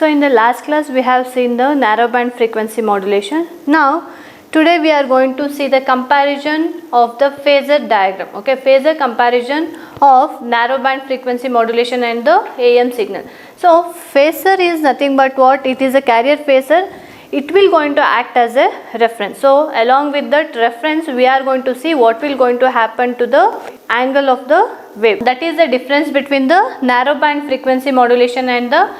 So in the last class we have seen the narrowband frequency modulation. Now today we are going to see the comparison of the phasor diagram. Okay, phasor comparison of narrowband frequency modulation and the AM signal. So phasor is nothing but what? It is a carrier phasor. It will going to act as a reference. So along with that reference we are going to see what will going to happen to the angle of the wave. That is the difference between the narrowband frequency modulation and the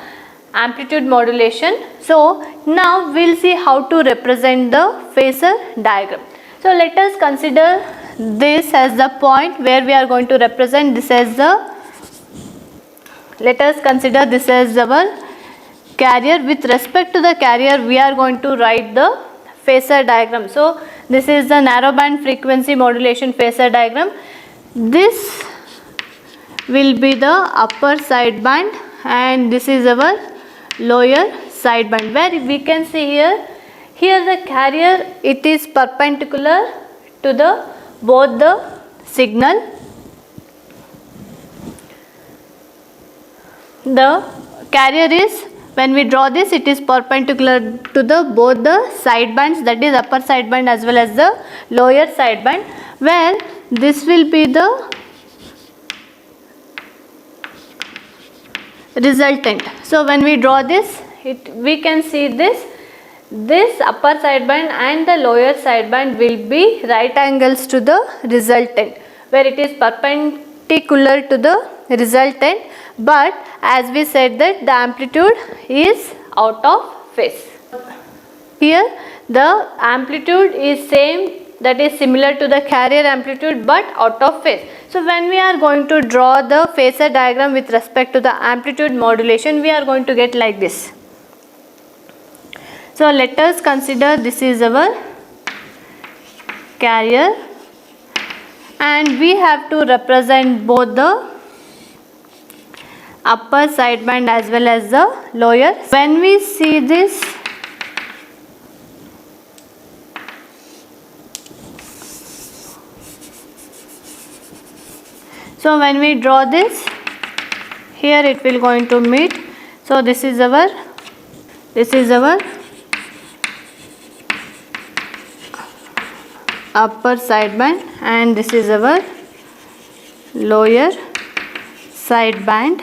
amplitude modulation. So now we'll see how to represent the phasor diagram. So let us consider this as the point where we are going to represent this as the, let us consider this as our carrier. With respect to the carrier we are going to write the phasor diagram. So this is the narrowband frequency modulation phasor diagram. This will be the upper sideband and this is our lower sideband, where we can see here the carrier, it is perpendicular to the both the signal. The carrier is, when we draw this, it is perpendicular to the both the sidebands, that is upper sideband as well as the lower sideband, where this will be the resultant. So when we draw this, we can see this upper sideband and the lower sideband will be right angles to the resultant, where it is perpendicular to the resultant, but as we said that the amplitude is out of phase. Here the amplitude is same, that is similar to the carrier amplitude but out of phase. So when we are going to draw the phasor diagram with respect to the amplitude modulation, we are going to get like this. So let us consider this is our carrier and we have to represent both the upper sideband as well as the lower. When we see this, so when we draw this, here it will going to meet. So this is our upper sideband and this is our lower sideband,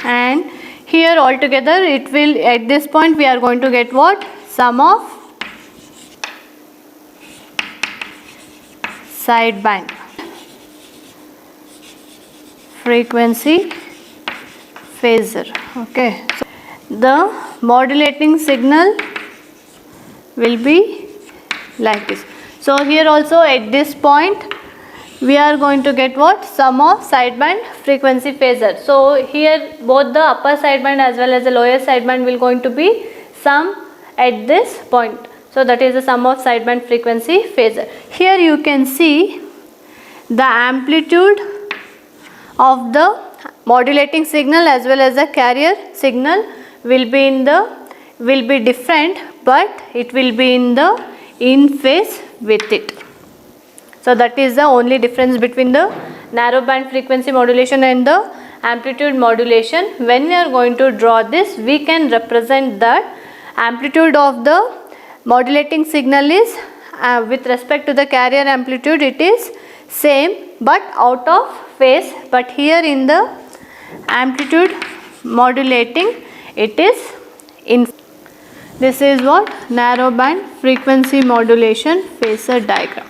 and here altogether it will, at this point we are going to get what? Sum of sideband frequency phasor. Okay, so the modulating signal will be like this. So here also at this point we are going to get what? Sum of sideband frequency phasor. So here both the upper sideband as well as the lower sideband will going to be sum at this point. So that is the sum of sideband frequency phasor. Here you can see the amplitude of the modulating signal as well as the carrier signal will be different, but it will be in phase with it. So that is the only difference between the narrowband frequency modulation and the amplitude modulation. When we are going to draw this, we can represent that amplitude of the modulating signal is with respect to the carrier amplitude, it is same but out of phase, but here in the amplitude modulating it is in. This is what? Narrowband frequency modulation phasor diagram.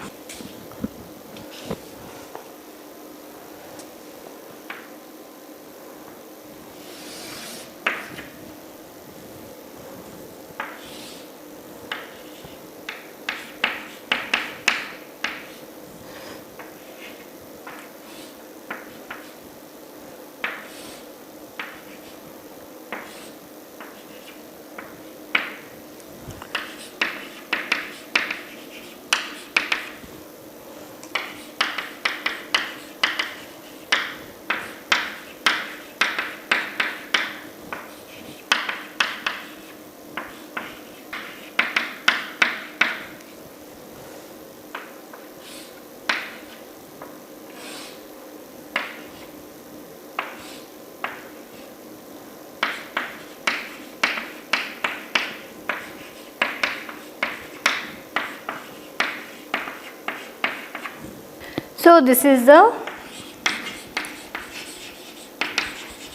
So this is the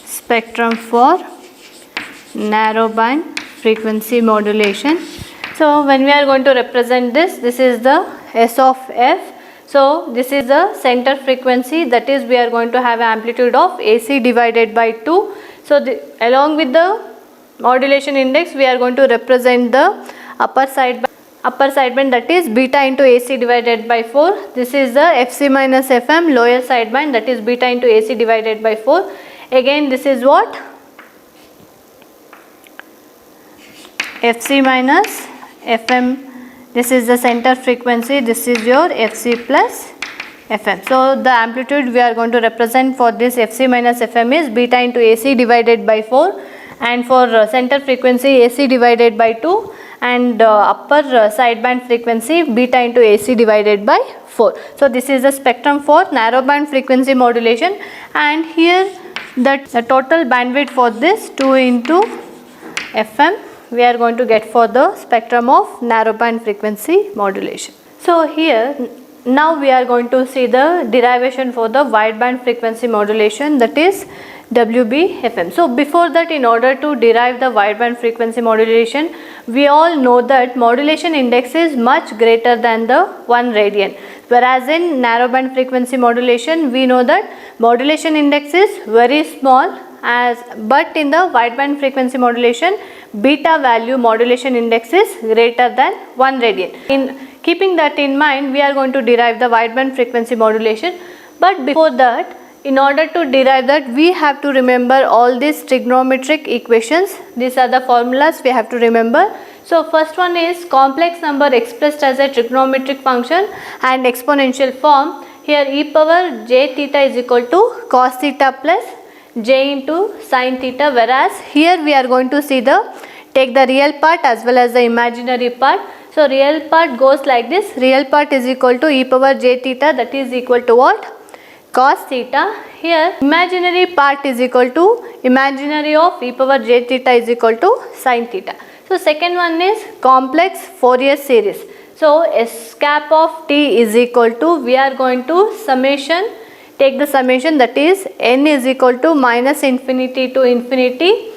spectrum for narrow band frequency modulation. So when we are going to represent this, this is the S of F. So this is the center frequency, that is we are going to have amplitude of AC divided by 2. So along with the modulation index, we are going to represent the upper sideband, that is beta into AC divided by 4. This is the FC minus FM lower sideband, that is beta into AC divided by 4. Again this is what? FC minus FM. This is the center frequency, this is your FC plus FM. So the amplitude we are going to represent for this FC minus FM is beta into AC divided by 4, and for center frequency AC divided by 2, and upper sideband frequency beta into AC divided by 4. So this is the spectrum for narrow band frequency modulation, and here the total bandwidth for this 2 into FM we are going to get for the spectrum of narrow band frequency modulation. So here now we are going to see the derivation for the wide band frequency modulation, that is WBFM. So before that, in order to derive the wide band frequency modulation, we all know that modulation index is much greater than the 1 radian, whereas in narrow band frequency modulation we know that modulation index is very small, but in the wide band frequency modulation beta value modulation index is greater than 1 radian. In keeping that in mind, we are going to derive the wide band frequency modulation, but before that, in order to derive that, we have to remember all these trigonometric equations. These are the formulas we have to remember. So first one is complex number expressed as a trigonometric function and exponential form. Here e power j theta is equal to cos theta plus j into sin theta, whereas here we are going to see take the real part as well as the imaginary part. So real part goes like this, real part is equal to e power j theta, that is equal to what? Cos theta. Here imaginary part is equal to imaginary of e power j theta is equal to sin theta. So second one is complex Fourier series. So S cap of t is equal to, we are going to summation, take the summation, that is n is equal to minus infinity to infinity,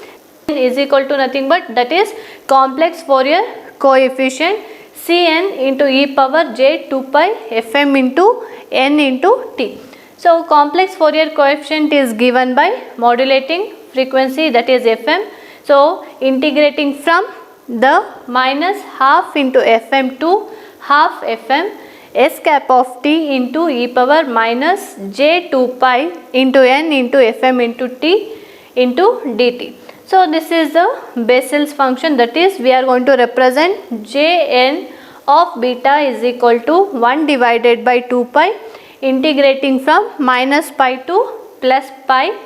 n is equal to nothing but that is complex Fourier coefficient Cn into e power j 2 pi fm into n into t. So complex Fourier coefficient is given by modulating frequency, that is fm. So integrating from the minus half into fm to half fm, S cap of t into e power minus j 2 pi into n into fm into t into dt. So this is the Bessel's function, that is we are going to represent Jn of beta is equal to 1 divided by 2 pi integrating from minus pi to plus pi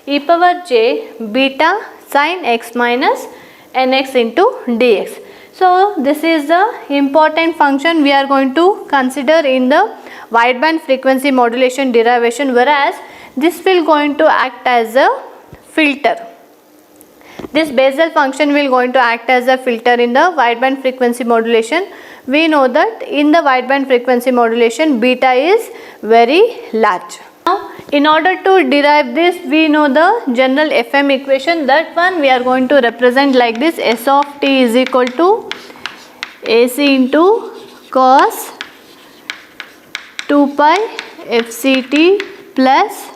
e power j beta sin x minus nx into dx. So this is the important function we are going to consider in the wideband frequency modulation derivation, whereas this will going to act as a filter. This Bessel function will going to act as a filter in the wideband frequency modulation. We know that in the wideband frequency modulation beta is very large. Now in order to derive this, we know the general FM equation. That one we are going to represent like this: S of t is equal to AC into cos 2 pi FCT plus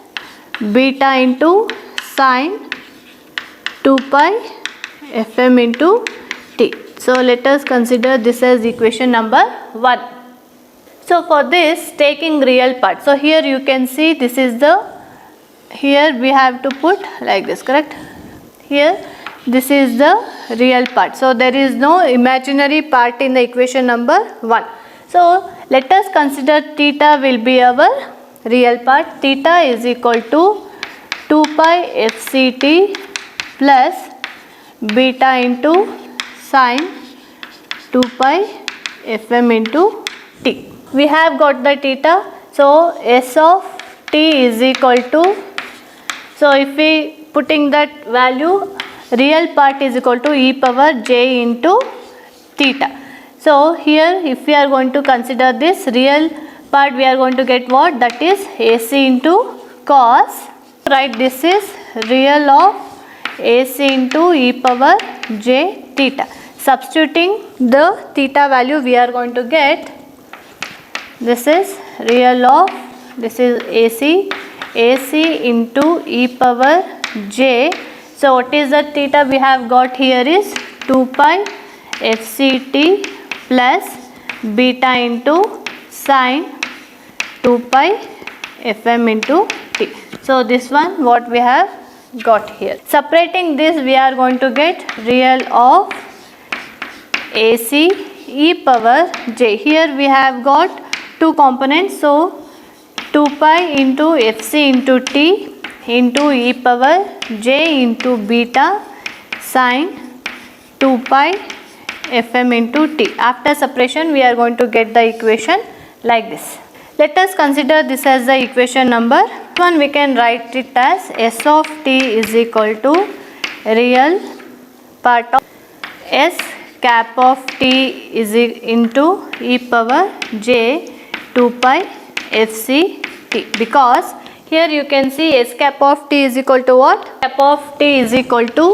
beta into sin 2 pi FM into t. So let us consider this as equation number 1. So for this, taking real part. So here you can see this is the, here we have to put like this, correct? Here this is the real part. So there is no imaginary part in the equation number 1. So let us consider theta will be our real part. Theta is equal to 2 pi FCT plus beta into sin 2 pi FM into t. We have got the theta. So S of t is equal to, so if we putting that value, real part is equal to e power j into theta. So here if we are going to consider this, real part we are going to get what? That is AC into cos. Right, this is real of AC into e power j theta. Substituting the theta value, we are going to get, this is real of, this is AC into e power j. So what is the theta we have got here is 2 pi fct plus beta into sine 2 pi fm into t. So this one what we have got here. Separating this, we are going to get real of AC e power j. Here we have got two components, so 2 pi into fc into t into e power j into beta sine 2 pi fm into t. After separation, we are going to get the equation like this. Let us consider this as the equation number 1. We can write it as s of t is equal to real part of s cap of t is into e power j 2 pi fc t, because here you can see s cap of t is equal to what? Cap of t is equal to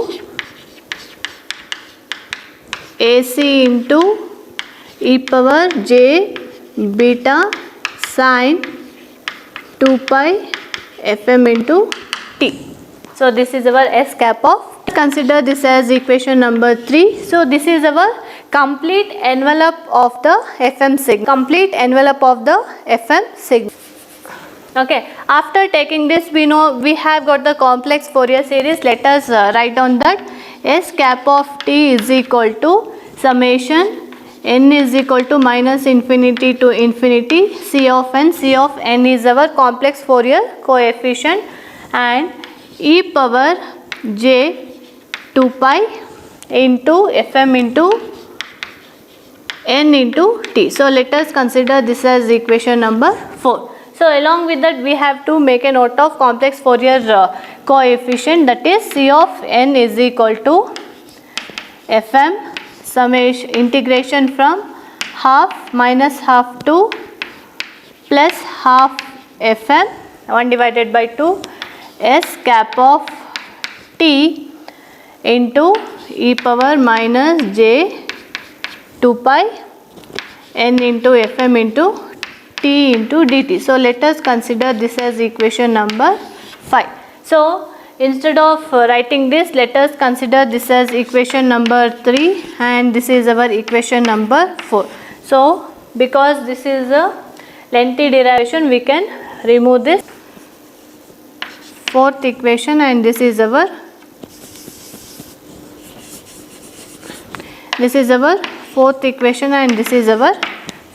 AC into e power j beta sine 2 pi fm into t. So this is our s cap of. Consider this as equation number 3. So this is our complete envelope of the FM signal. Complete envelope of the FM signal. Okay. After taking this, we know we have got the complex Fourier series. Let us write down that s cap of t is equal to summation n is equal to minus infinity to infinity c of n. C of n is our complex Fourier coefficient, and e power j 2 pi into fm into n into t. So let us consider this as equation number 4. So along with that, we have to make a note of complex Fourier coefficient, that is c of n is equal to fm summation integration from half minus half to plus half fm 1 divided by 2 s cap of t into e power minus j 2 pi n into fm into t into dt. So let us consider this as equation number 5. So instead of writing this, let us consider this as equation number 3, and this is our equation number 4. So because this is a lengthy derivation, we can remove this fourth equation, and this is our fourth equation, and this is our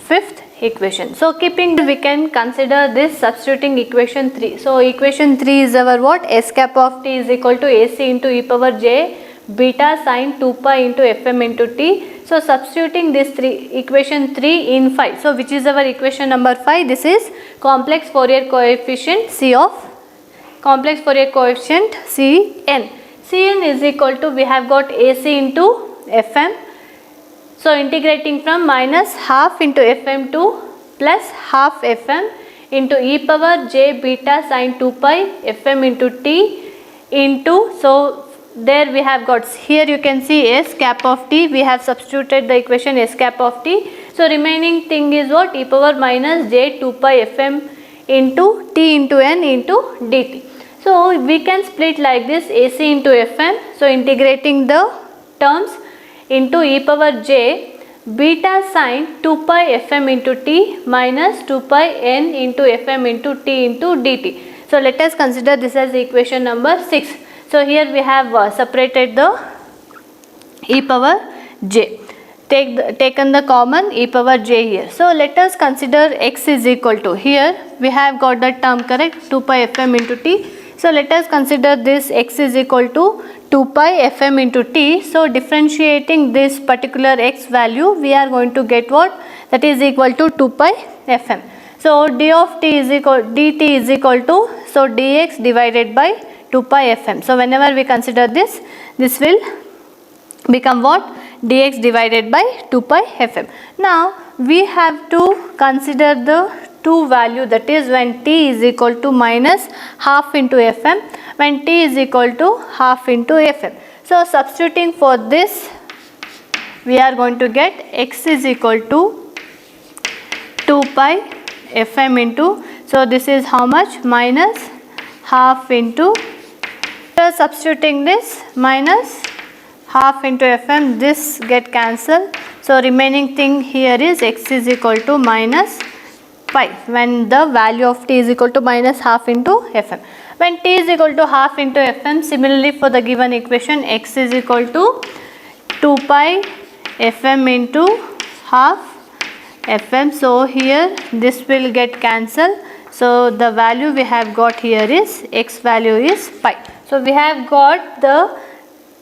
fifth equation. So keeping, we can consider this substituting equation 3. So equation 3 is our what? S cap of t is equal to AC into e power j beta sine 2 pi into fm into t. So substituting this equation 3 in 5. So which is our equation number 5? This is complex Fourier coefficient C of complex Fourier coefficient Cn. Cn is equal to, we have got AC into fm. So integrating from minus half into fm to plus half fm into e power j beta sine 2 pi fm into t into, so there we have got, here you can see s cap of t, we have substituted the equation s cap of t. So remaining thing is what? E power minus j 2 pi fm into t into n into dt. So we can split like this, AC into fm. So integrating the terms into e power j beta sine 2 pi fm into t minus 2 pi n into fm into t into dt. So let us consider this as equation number 6. So here we have separated the e power j, taken the common e power j here. So let us consider x is equal to, here we have got the term correct, 2 pi fm into t. So let us consider this x is equal to 2 pi fm into t. So differentiating this particular x value, we are going to get what? That is equal to 2 pi fm. So d of t is equal, dt is equal to, so dx divided by 2 pi fm. So whenever we consider this, this will become what? Dx divided by 2 pi fm. Now we have to consider the two value, that is when t is equal to minus half into fm, when t is equal to half into fm. So substituting for this, we are going to get x is equal to 2 pi fm into, so this is how much, minus half into, substituting this minus half into fm, this get cancelled, so remaining thing here is x is equal to minus pi when the value of t is equal to minus half into fm. When t is equal to half into fm, similarly for the given equation, x is equal to 2 pi fm into half fm, so here this will get cancelled, so the value we have got here is x value is pi. So we have got the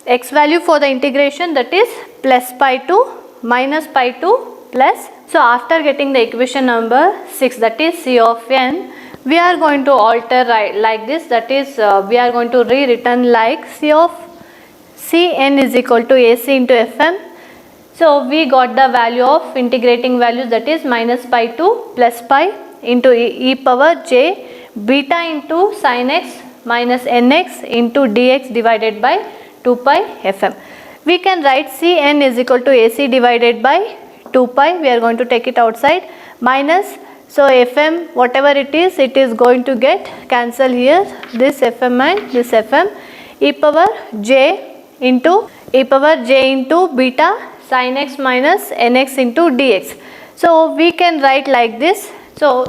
x value for the integration, that is plus pi to minus pi to plus. So after getting the equation number 6, that is c of n, we are going to alter like this, that is we are going to rewritten like c of Cn is equal to ac into fm. So we got the value of integrating values, that is minus pi to plus pi into e power j beta into sin x minus nx into dx divided by 2 pi fm. We can write Cn is equal to ac divided by 2 pi, we are going to take it outside, minus, so fm whatever it is going to get cancel here, this fm and this fm, e power j into beta sin x minus nx into dx. So we can write like this. So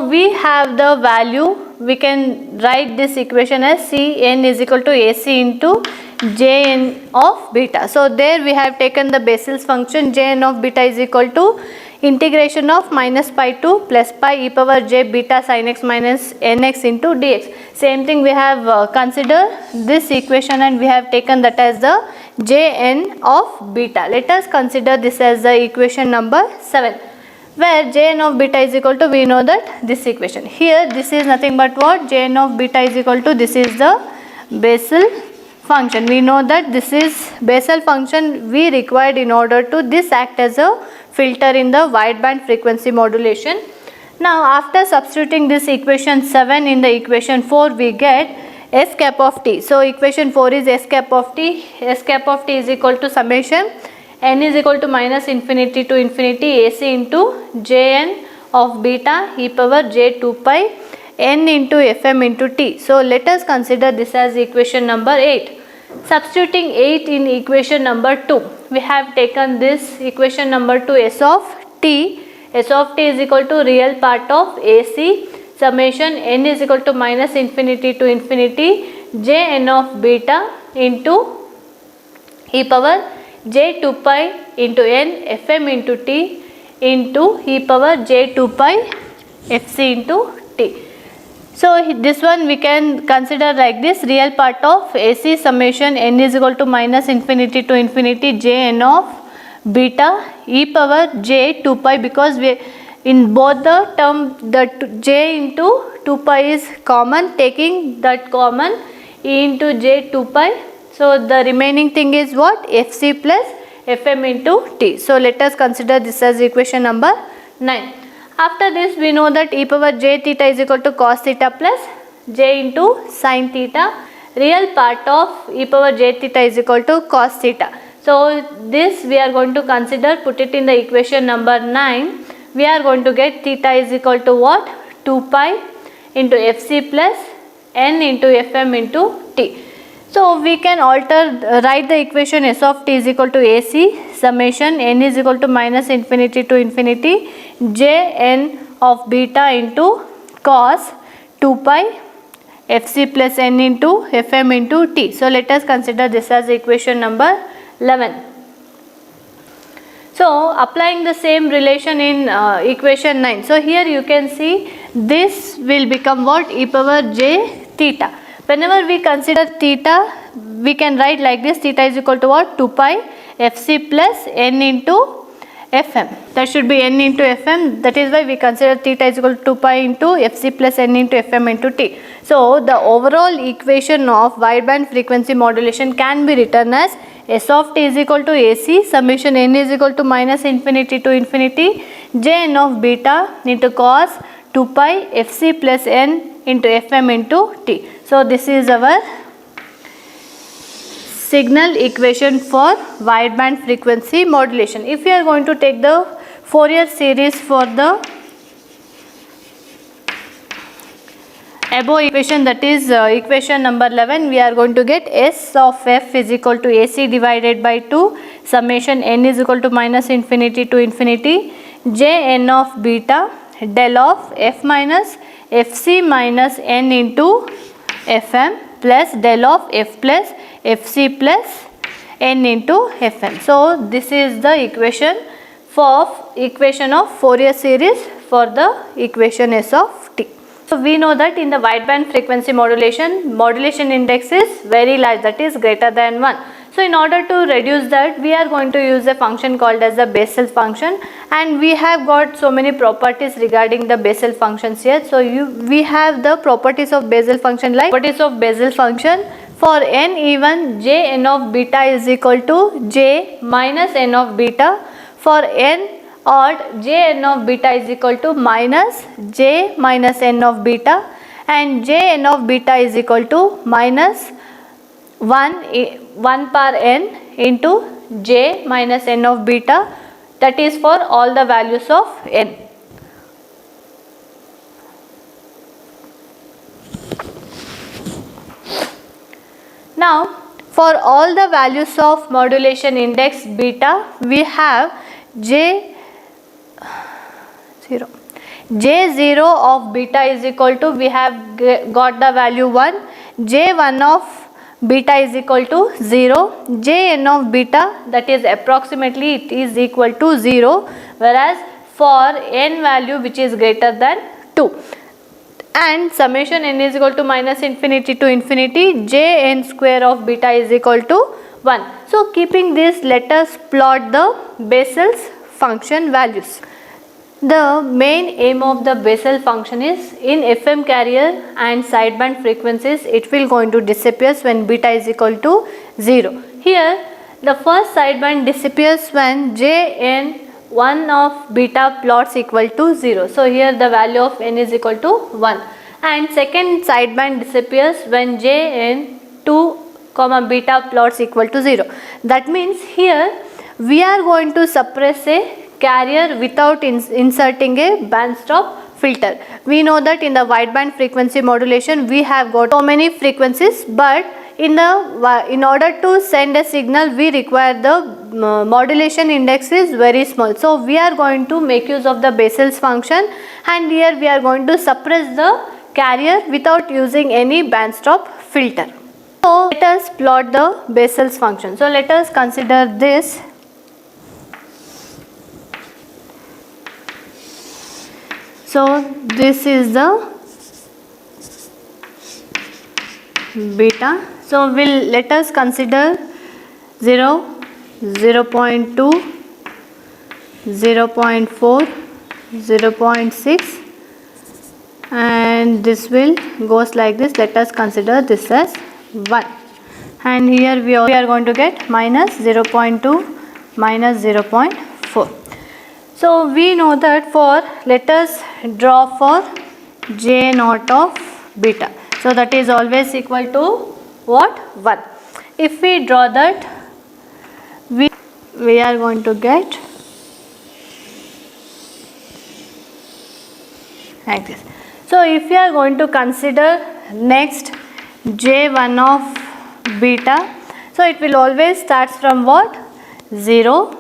we have the value, we can write this equation as Cn is equal to ac into Jn of beta. So there we have taken the Bessel's function, Jn of beta is equal to integration of minus pi to plus pi e power j beta sin x minus nx into dx. Same thing we have considered this equation and we have taken that as the Jn of beta. Let us consider this as the equation number 7. Where Jn of beta is equal to, we know that this equation. Here this is nothing but what, Jn of beta is equal to, this is the Bessel function. We know that this is Bessel function we required in order to this act as a filter in the wideband frequency modulation. Now after substituting this equation 7 in the equation 4, we get s cap of t. So equation 4 is s cap of t. S cap of t is equal to summation n is equal to minus infinity to infinity ac into jn of beta e power j 2 pi n into fm into t. So let us consider this as equation number 8. Substituting 8 in equation number 2, we have taken this equation number 2 s of t. S of t is equal to real part of ac summation n is equal to minus infinity to infinity jn of beta into e power j 2 pi into n fm into t into e power j 2 pi fc into t. So this one we can consider like this, real part of ac summation n is equal to minus infinity to infinity jn of beta e power j 2 pi, because we in both the term the j into 2 pi is common, taking that common e into j 2 pi. So the remaining thing is what, fc plus fm into t. So let us consider this as equation number 9. After this we know that e power j theta is equal to cos theta plus j into sin theta. Real part of e power j theta is equal to cos theta. So this we are going to consider, put it in the equation number 9. We are going to get theta is equal to what, 2 pi into fc plus n into fm into t. So we can write the equation s of t is equal to ac summation n is equal to minus infinity to infinity jn of beta into cos 2 pi fc plus n into fm into t. So let us consider this as equation number 11. So applying the same relation in equation 9. So here you can see this will become what, e power j theta. Whenever we consider theta, we can write like this, theta is equal to what, 2 pi fc plus n into fm. That should be n into fm, that is why we consider theta is equal to 2 pi into fc plus n into fm into t. So the overall equation of wideband frequency modulation can be written as S of t is equal to AC summation n is equal to minus infinity to infinity Jn of beta into cos 2 pi Fc plus n into Fm into t. So this is our signal equation for wideband frequency modulation. If we are going to take the Fourier series for the above equation, that is equation number 11, we are going to get S of f is equal to AC divided by 2 summation n is equal to minus infinity to infinity Jn of beta del of f minus Fc minus n into Fm plus del of f plus Fc plus n into Fm. So this is the equation of Fourier series for the equation S of t. So we know that in the wideband frequency modulation index is very large, that is greater than 1. So in order to reduce that, we are going to use a function called as the Bessel function, and we have got so many properties regarding the Bessel functions here. So we have the properties of Bessel function, like properties of Bessel function for n even Jn of beta is equal to j minus n of beta. For n odd, Jn of beta is equal to minus j minus n of beta, and Jn of beta is equal to minus 1 par n into j minus n of beta, that is for all the values of n. Now for all the values of modulation index beta, we have J0 of beta is equal to, we have got the value 1, J1 of beta is equal to 0, Jn of beta, that is approximately it is equal to 0, whereas for n value which is greater than 2, and summation n is equal to minus infinity to infinity Jn square of beta is equal to 1. So keeping this, let us plot the Bessel's function values. The main aim of the Bessel function is in FM carrier and sideband frequencies, it will going to disappear when beta is equal to 0. Here the first sideband disappears when Jn1 of beta plots equal to 0. So here the value of n is equal to 1, and second sideband disappears when Jn2 beta plots equal to 0. That means here we are going to suppress a carrier without inserting a band stop filter. We know that in the wideband frequency modulation we have got so many frequencies, but in order to send a signal we require the modulation index is very small. So we are going to make use of the Bessel's function, and here we are going to suppress the carrier without using any band stop filter. So let us plot the Bessel's function. So let us consider this. So this is the beta. So let us consider 0, 0.2, 0.4, 0.6, and this will goes like this. Let us consider this as 1, and here we are going to get minus 0.2, minus 0.4. So we know that let us draw for J naught of beta. So that is always equal to what? 1. If we draw that, we are going to get like this. So if we are going to consider next J1 of beta, so it will always starts from what? 0.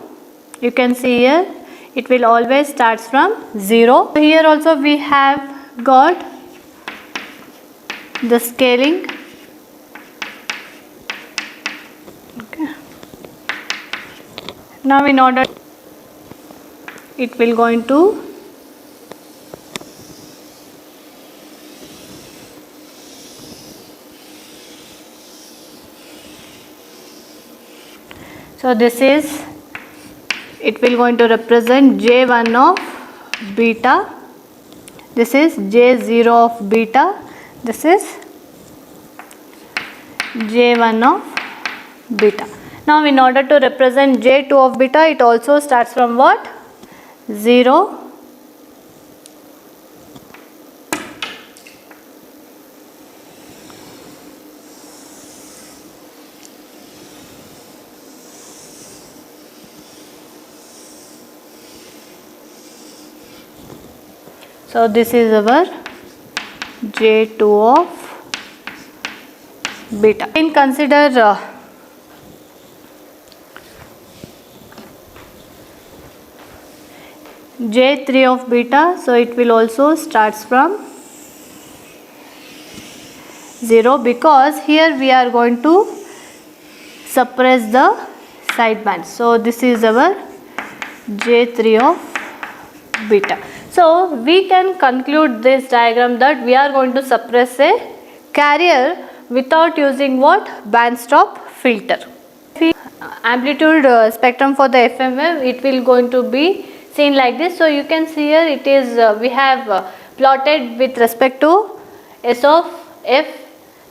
You can see here it will always starts from 0. So here also we have got the scaling. Okay. Now in order, it will going to so this is, it will going to represent J1 of beta, this is J0 of beta, this is J1 of beta. Now in order to represent J2 of beta, it also starts from what? 0. So this is our J2 of beta. And consider J3 of beta, so it will also starts from 0, because here we are going to suppress the sideband. So this is our J3 of beta. So we can conclude this diagram that we are going to suppress a carrier without using what? Band stop filter. Amplitude spectrum for the FM wave, it will going to be seen like this. So you can see here it is we have plotted with respect to S of F,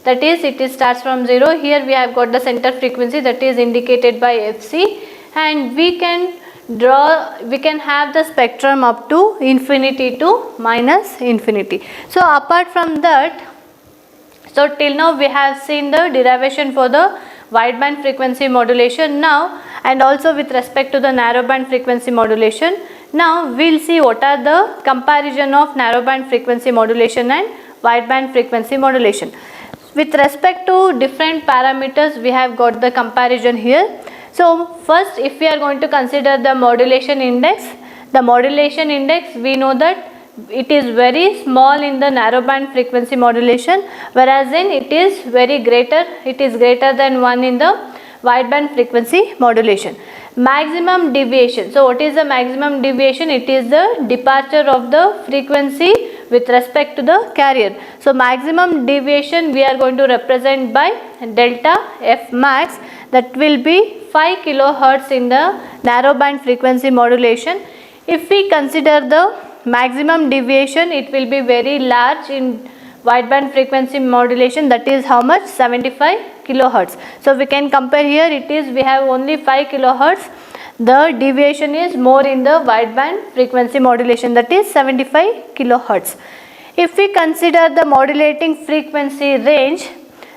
that is it is starts from 0. Here we have got the center frequency, that is indicated by Fc, and we can have the spectrum up to infinity to minus infinity. So apart from that, so till now we have seen the derivation for the wideband frequency modulation now, and also with respect to the narrowband frequency modulation. Now we will see what are the comparison of narrowband frequency modulation and wideband frequency modulation. With respect to different parameters, we have got the comparison here. So first, if we are going to consider the modulation index, we know that it is very small in the narrowband frequency modulation, whereas in it is greater than 1 in the wideband frequency modulation. Maximum deviation, so what is the maximum deviation? It is the departure of the frequency with respect to the carrier. So maximum deviation we are going to represent by delta F max, that will be 5 kilohertz in the narrowband frequency modulation. If we consider the maximum deviation, it will be very large in wideband frequency modulation, that is how much? 75 kilohertz. So we can compare here, it is we have only 5 kilohertz, the deviation is more in the wideband frequency modulation, that is 75 kilohertz. If we consider the modulating frequency range,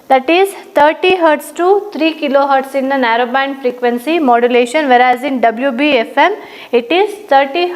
that is 30 hertz to 3 kilohertz in the narrowband frequency modulation, whereas in WBFM it is 30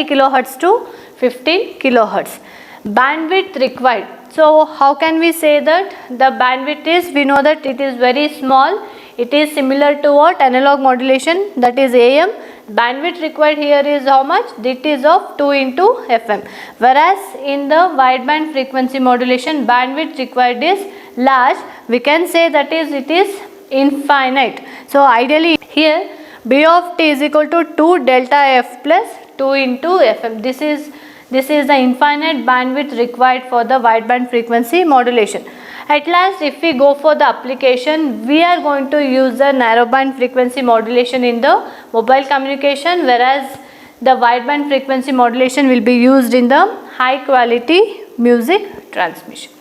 kilohertz to 15 kilohertz. Bandwidth required. So how can we say that the bandwidth is? We know that it is very small. It is similar to what? Analog modulation, that is AM. Bandwidth required here is how much? It is of 2 into FM. Whereas in the wideband frequency modulation, bandwidth required is large. We can say that is it is infinite. So ideally here B of t is equal to 2 delta F plus 2 into FM. This is the infinite bandwidth required for the wideband frequency modulation. At last, if we go for the application, we are going to use the narrowband frequency modulation in the mobile communication, whereas the wideband frequency modulation will be used in the high quality music transmission.